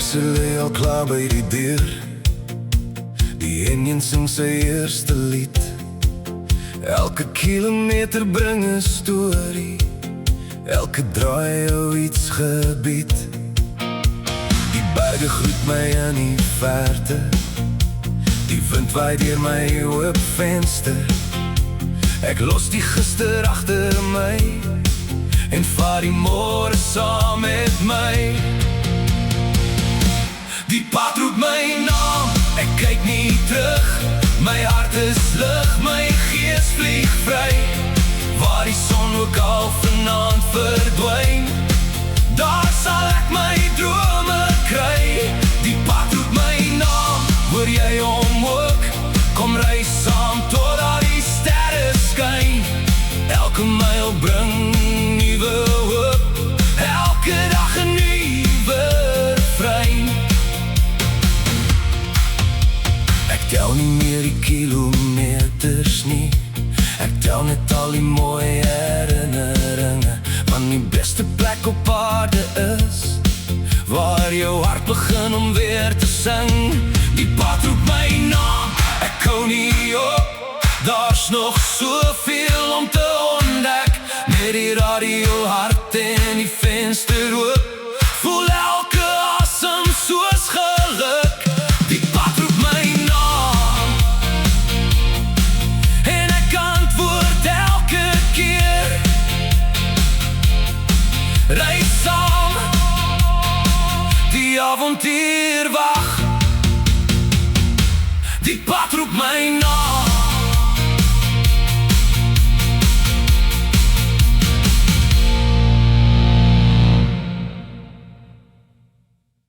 taxi lê al klaar by die deur. Die enjin sing sy eerste lied. Elke kilometer bring 'n storie, elke draai jou iets gebied. Die berge groet my in die verte, die wind waai deur my oop venster. Ek los die gister agter my en vaar die môre saam met my. Die pad roep my naam, ek kyk nie terug. My hart is lig, my gees vlieg vry. Waar die son ook al vanaand verdwyn, daar sal ek my drome kry. Die pad roep my naam, hoor jy hom ook? Kom ry saam totdat die sterre skyn. Elke myl bring nuwe hoop, elke dag 'n nuwe refrein. Ek tel nie meer die kilometers nie, ek tel net al die mooie herinneringe van die beste plek op aarde is, waar jou hart begin om weer te sing. Die pad roep my naam, ek hou nie op. Daar's nog soveel om te ontdek, met die radio hard en die venster oop. Voel elke asem soos geluk. Die pad roep my naam en ek antwoord elke keer. Ry saam, die avontuur